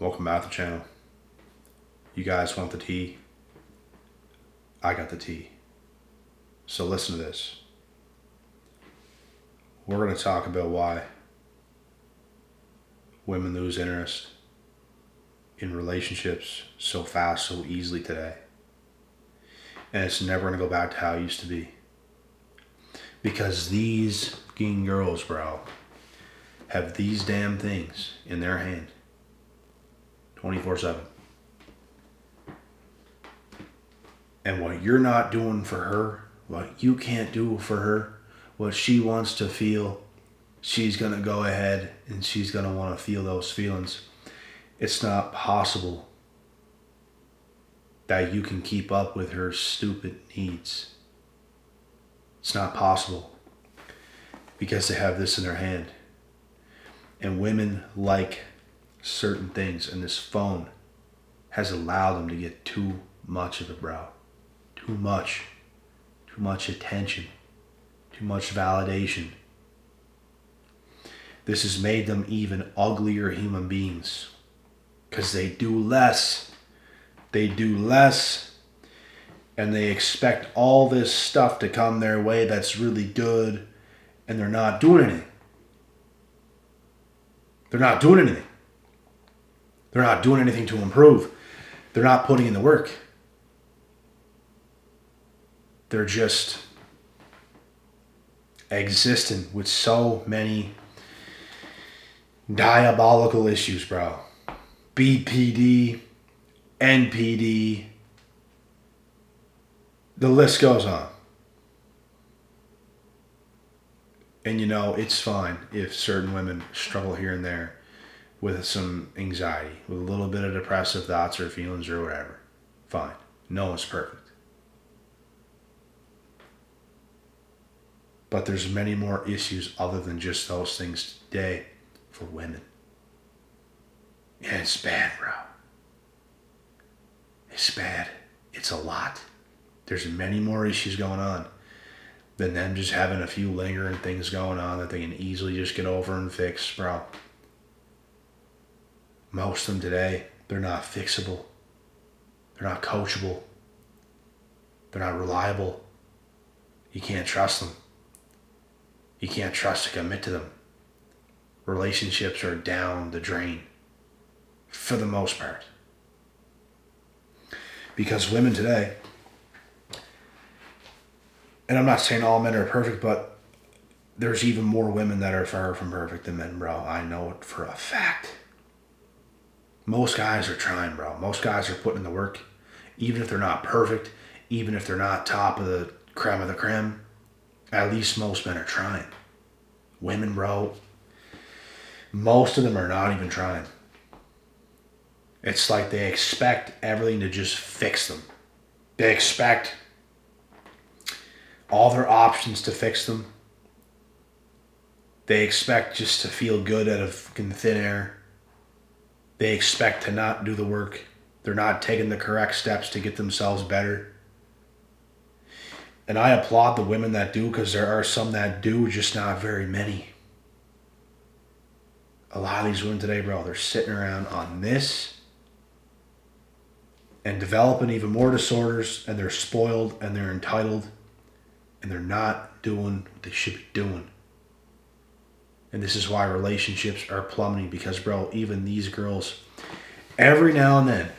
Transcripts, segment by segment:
Welcome back to the channel. You guys want the tea? I got the tea. So listen to this. We're going to talk about why women lose interest in relationships so fast, so easily today. And it's never going to go back to how it used to be. Because these fucking girls, bro, have these damn things in their hand 24/7. And what you're not doing for her, what you can't do for her, what she wants to feel, she's going to go ahead and she's going to want to feel those feelings. It's not possible that you can keep up with her stupid needs. It's not possible because they have this in their hand. And women like certain things, and this phone has allowed them to get too much of it, bro. Too much attention, too much validation. This has made them even uglier human beings because they do less. And they expect all this stuff to come their way that's really good, and they're not doing anything. They're not doing anything. They're not doing anything to improve. They're not putting in the work. They're just existing with so many diabolical issues, bro. BPD, NPD, the list goes on. And it's fine if certain women struggle here and there with some anxiety, with a little bit of depressive thoughts or feelings or whatever. Fine. No one's perfect. But there's many more issues other than just those things today for women. And it's bad, bro. It's bad. It's a lot. There's many more issues going on than them just having a few lingering things going on that they can easily just get over and fix, bro. Most of them today, they're not fixable. They're not coachable. They're not reliable. You can't trust them. You can't trust to commit to them. Relationships are down the drain for the most part. Because women today, and I'm not saying all men are perfect, but there's even more women that are far from perfect than men, bro. I know it for a fact. Most guys are trying, bro. Most guys are putting in the work. Even if they're not perfect, even if they're not top of the creme, at least most men are trying. Women, bro, most of them are not even trying. It's like they expect everything to just fix them. They expect all their options to fix them. They expect just to feel good out of thin air. They expect to not do the work. They're not taking the correct steps to get themselves better. And I applaud the women that do, because there are some that do, just not very many. A lot of these women today, bro, they're sitting around on this and developing even more disorders, and they're spoiled and they're entitled, and they're not doing what they should be doing. And this is why relationships are plummeting, because, bro, even these girls, every now and then,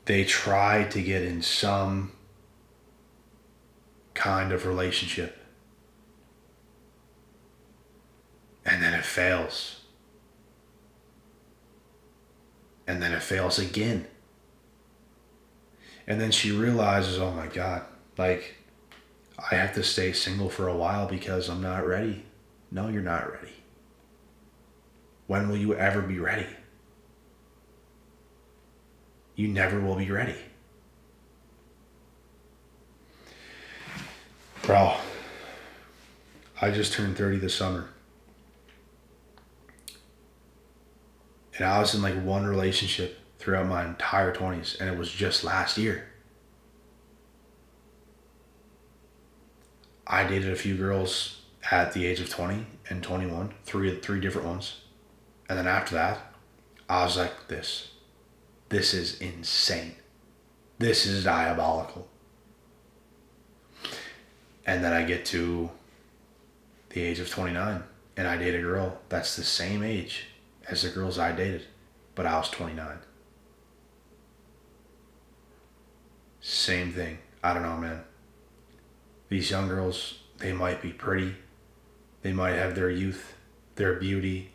they try to get in some kind of relationship. And then it fails. And then it fails again. And then she realizes, oh my God, like, I have to stay single for a while because I'm not ready. No, you're not ready. When will you ever be ready? You never will be ready. Bro, I just turned 30 this summer. And I was in like one relationship throughout my entire 20s, and it was just last year. I dated a few girls at the age of 20 and 21, three different ones. And then after that, I was like, this is insane. This is diabolical. And then I get to the age of 29 and I date a girl that's the same age as the girls I dated, but I was 29. Same thing. I don't know, man. These young girls, they might be pretty. They might have their youth, their beauty,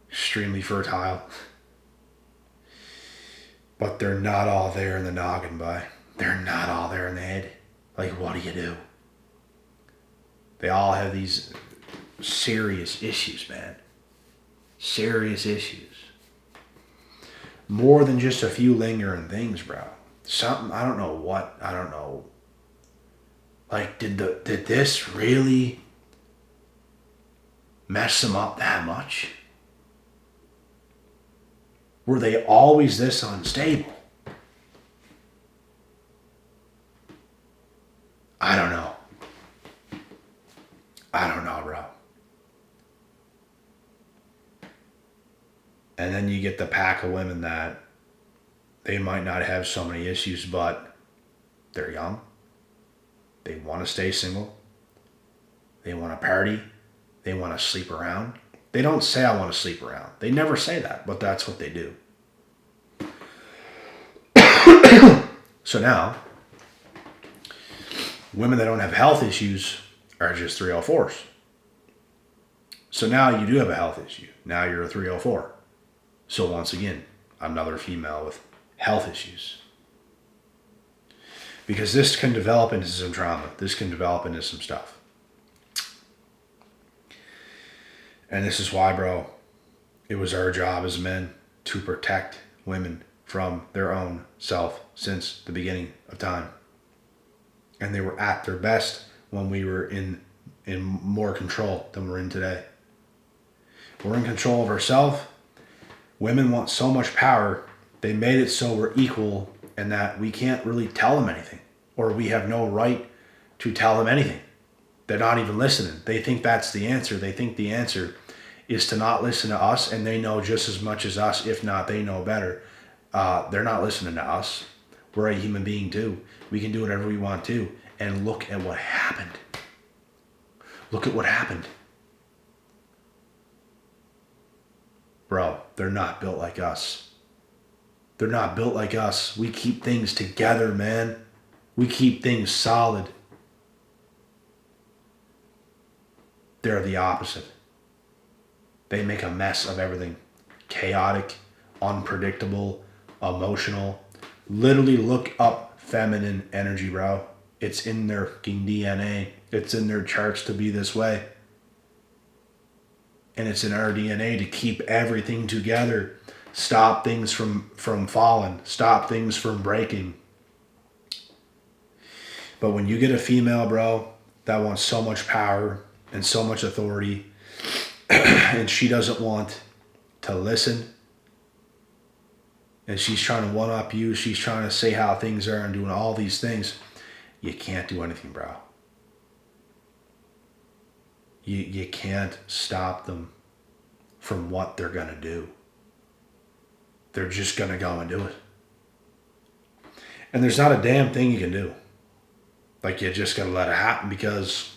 extremely fertile. But they're not all there in the noggin, bye. They're not all there in the head. Like, what do? They all have these serious issues, man. Serious issues. More than just a few lingering things, bro. Something, I don't know what, I don't know. Like, did this really mess them up that much? Were they always this unstable? I don't know. I don't know, bro. And then you get the pack of women that they might not have so many issues, but they're young. They want to stay single. They want to party. They want to sleep around. They don't say, I want to sleep around. They never say that, but that's what they do. So now, women that don't have health issues are just 304s. So now you do have a health issue. Now you're a 304. So once again, another female with health issues. Because this can develop into some trauma. This can develop into some stuff. And this is why, bro, it was our job as men to protect women from their own self since the beginning of time. And they were at their best when we were in more control than we're in today. We're in control of ourselves. Women want so much power. They made it so we're equal and that we can't really tell them anything, or we have no right to tell them anything. They're not even listening. They think that's the answer. They think the answer is to not listen to us, and they know just as much as us. If not, they know better. They're not listening to us. We're a human being too. We can do whatever we want to. And look at what happened. Look at what happened. Bro, they're not built like us. They're not built like us. We keep things together, man. We keep things solid. They're the opposite. They make a mess of everything. Chaotic, unpredictable, emotional. Literally look up feminine energy, bro. It's in their fucking DNA. It's in their charts to be this way. And it's in our DNA to keep everything together. Stop things from falling. Stop things from breaking. But when you get a female, bro, that wants so much power and so much authority, and she doesn't want to listen, and she's trying to one-up you, she's trying to say how things are and doing all these things, you can't do anything, bro. You can't stop them from what they're going to do. They're just going to go and do it. And there's not a damn thing you can do. Like, you just got to let it happen, because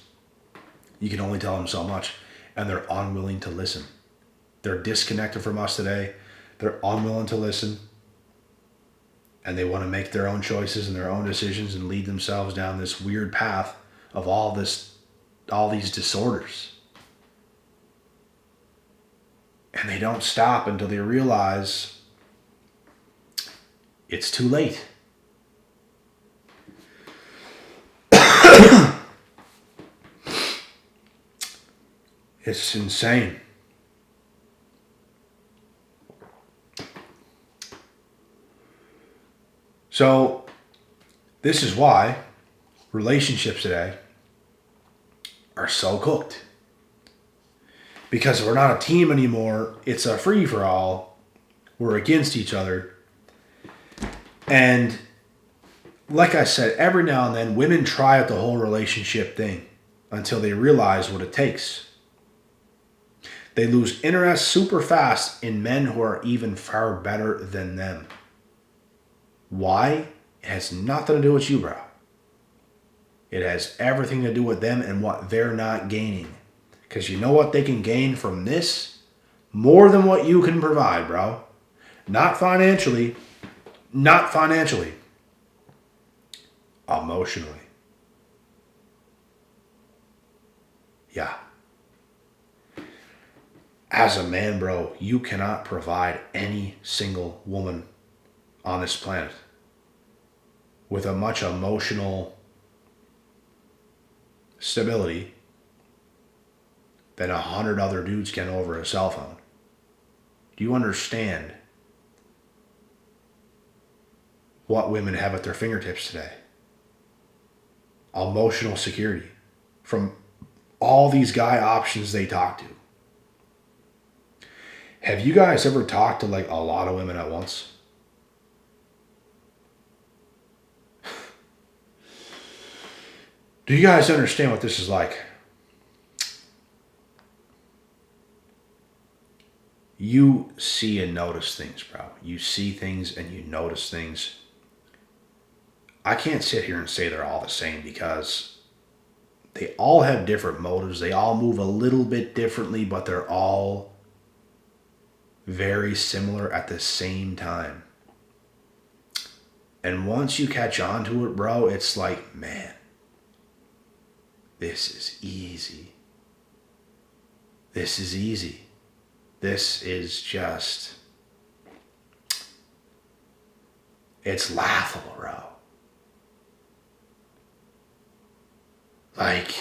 you can only tell them so much. And they're unwilling to listen. They're disconnected from us today. They're unwilling to listen. And they want to make their own choices and their own decisions and lead themselves down this weird path of all these disorders. And they don't stop until they realize it's too late. It's insane. So, this is why relationships today are so cooked. Because we're not a team anymore. It's a free-for-all. We're against each other. And like I said, every now and then, women try out the whole relationship thing until they realize what it takes. They lose interest super fast in men who are even far better than them. Why? It has nothing to do with you, bro. It has everything to do with them and what they're not gaining. Because you know what they can gain from this? More than what you can provide, bro. Not financially. Not financially. Emotionally. Yeah. As a man, bro, you cannot provide any single woman on this planet with a much emotional stability than 100 other dudes can over a cell phone. Do you understand what women have at their fingertips today? Emotional security from all these guy options they talk to. Have you guys ever talked to like a lot of women at once? Do you guys understand what this is like? You see and notice things, bro. You see things and you notice things. I can't sit here and say they're all the same because they all have different motives. They all move a little bit differently, but they're all very similar at the same time. And once you catch on to it, bro, it's like, man, this is easy. This is easy. This is just, it's laughable, bro. Like,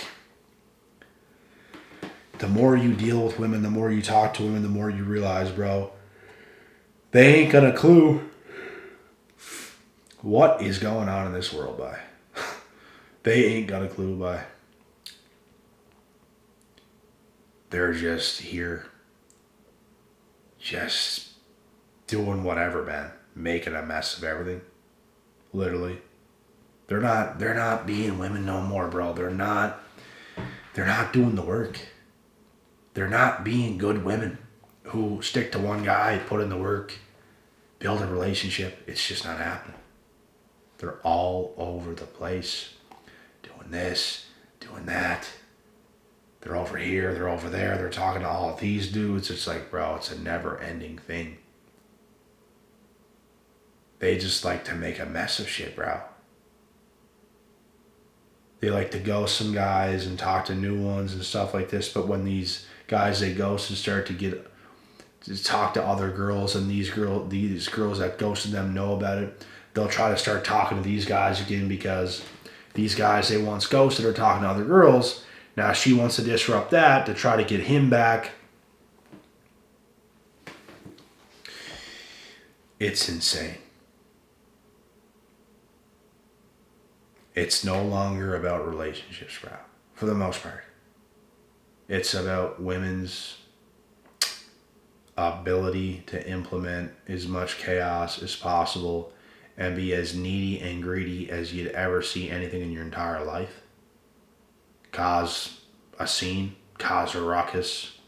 the more you deal with women, the more you talk to women, the more you realize, bro, they ain't got a clue what is going on in this world, by. They ain't got a clue, by. They're just here, just doing whatever, man, making a mess of everything, literally. They're not being women no more, bro. They're not doing the work. They're not being good women who stick to one guy, put in the work, build a relationship. It's just not happening. They're all over the place, doing this, doing that. They're over here, they're over there, they're talking to all of these dudes. It's like, bro, it's a never-ending thing. They just like to make a mess of shit, bro. They like to ghost some guys and talk to new ones and stuff like this, but when these guys they ghost and start to talk to other girls, and these girls that ghosted them know about it, they'll try to start talking to these guys again because these guys they once ghosted are talking to other girls. Now she wants to disrupt that to try to get him back. It's insane. It's no longer about relationships, bro, for the most part. It's about women's ability to implement as much chaos as possible and be as needy and greedy as you'd ever see anything in your entire life. Cause a scene, cause a ruckus,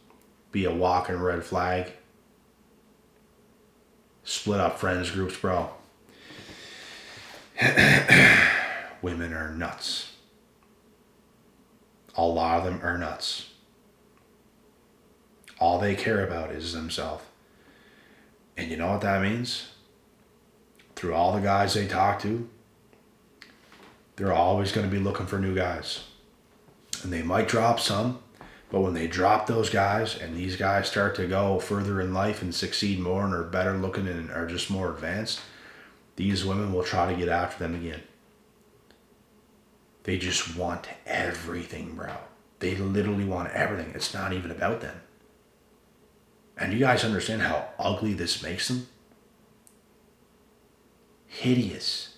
be a walking red flag, split up friends groups, bro. Women are nuts. A lot of them are nuts. All they care about is themselves. And you know what that means? Through all the guys they talk to, they're always going to be looking for new guys. And they might drop some, but when they drop those guys and these guys start to go further in life and succeed more and are better looking and are just more advanced, these women will try to get after them again. They just want everything, bro. They literally want everything. It's not even about them. And you guys understand how ugly this makes them? Hideous.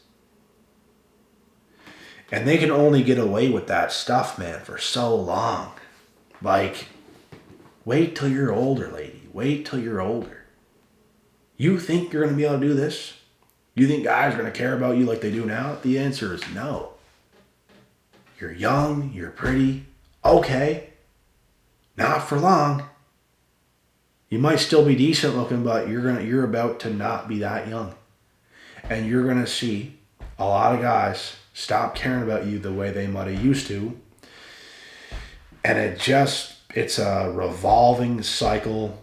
And they can only get away with that stuff, man, for so long. Like, wait till you're older, lady. Wait till you're older. You think you're going to be able to do this? You think guys are going to care about you like they do now? The answer is no. You're young, you're pretty. Okay. Not for long. You might still be decent looking, but you're about to not be that young. And you're gonna see a lot of guys stop caring about you the way they might have used to. And it's a revolving cycle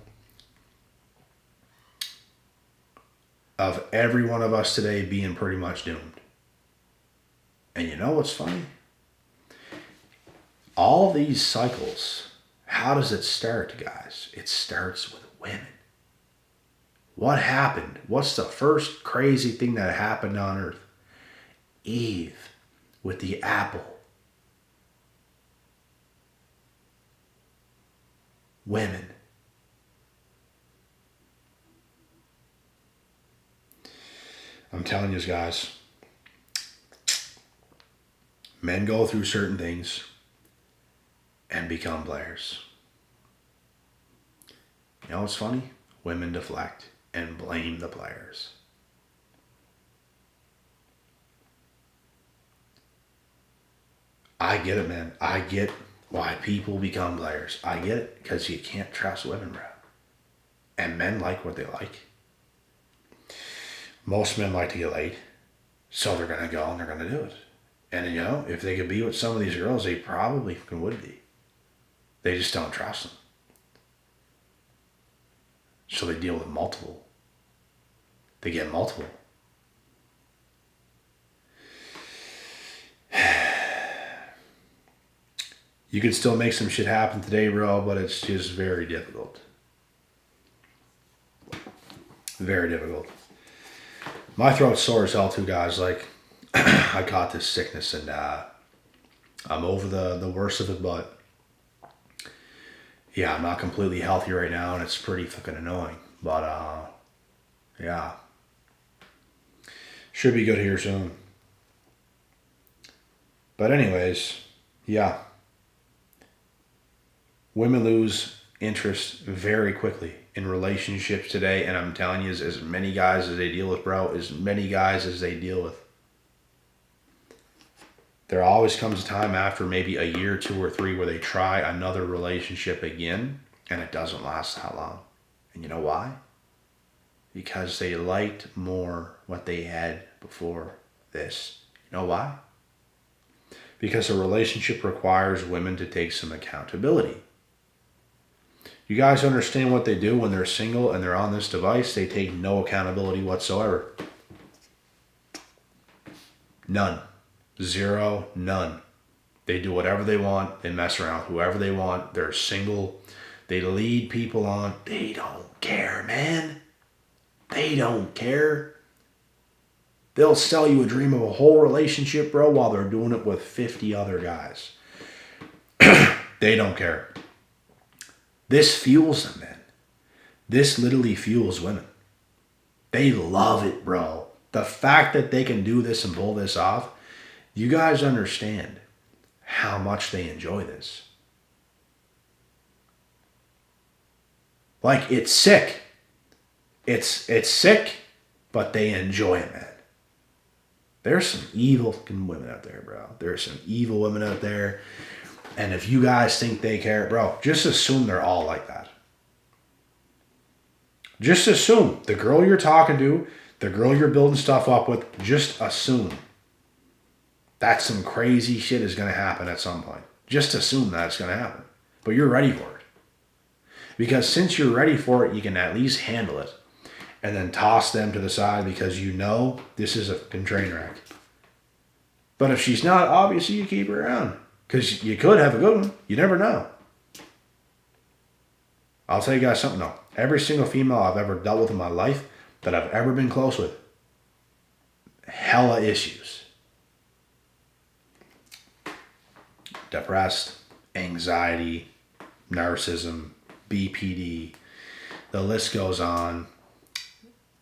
of every one of us today being pretty much doomed. And you know what's funny? All these cycles, how does it start, guys? It starts with women. What happened? What's the first crazy thing that happened on earth? Eve with the apple. Women. I'm telling you guys, men go through certain things and become players. You know what's funny? Women deflect and blame the players. I get it, man. I get why people become players. I get it, because you can't trust women, bro. And men like what they like. Most men like to get laid, so they're going to go and they're going to do it. And you know, if they could be with some of these girls, they probably would be. They just don't trust them. So they deal with multiple. They get multiple. You can still make some shit happen today, bro, but it's just very difficult. Very difficult. My throat's sore as hell too, guys. Like, I caught this sickness and I'm over the worst of it, but yeah, I'm not completely healthy right now and it's pretty fucking annoying. But yeah. Should be good here soon. But anyways, yeah. Women lose interest very quickly in relationships today, and I'm telling you, as many guys as they deal with, bro, as many guys as they deal with. There always comes a time after maybe a year, 2 or 3, where they try another relationship again, and it doesn't last that long. And you know why? Because they liked more what they had before this. You know why? Because a relationship requires women to take some accountability. You guys understand what they do when they're single and they're on this device? They take no accountability whatsoever. None. Zero. None. They do whatever they want. They mess around with whoever they want. They're single. They lead people on. They don't care, man. They don't care. They'll sell you a dream of a whole relationship, bro, while they're doing it with 50 other guys. They don't care. This fuels them, man. This literally fuels women. They love it, bro. The fact that they can do this and pull this off, you guys understand how much they enjoy this. Like, it's sick. It's sick, but they enjoy it, man. There's some evil fucking women out there, bro. There's some evil women out there. And if you guys think they care, bro, just assume they're all like that. Just assume the girl you're talking to, the girl you're building stuff up with, just assume that some crazy shit is going to happen at some point. Just assume that it's going to happen. But you're ready for it. Because since you're ready for it, you can at least handle it. And then toss them to the side because you know this is a fucking train wreck. But if she's not, obviously you keep her around. Because you could have a good one. You never know. I'll tell you guys something though. Every single female I've ever dealt with in my life that I've ever been close with, hella issues. Depressed, anxiety, narcissism, BPD. The list goes on.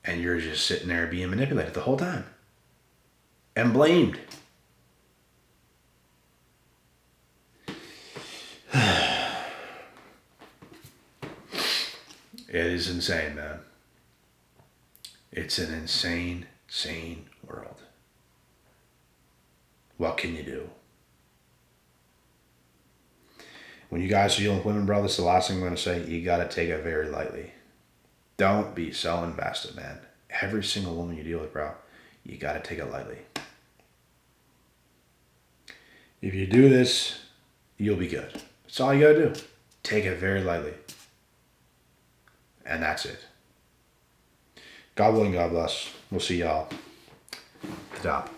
And you're just sitting there being manipulated the whole time. And blamed. It is insane, man. It's an insane, sane world. What can you do? When you guys are dealing with women, bro, this is the last thing I'm going to say. You got to take it very lightly. Don't be so invested, man. Every single woman you deal with, bro, you got to take it lightly. If you do this, you'll be good. That's all you got to do. Take it very lightly. And that's it. God willing, God bless. We'll see y'all at the top.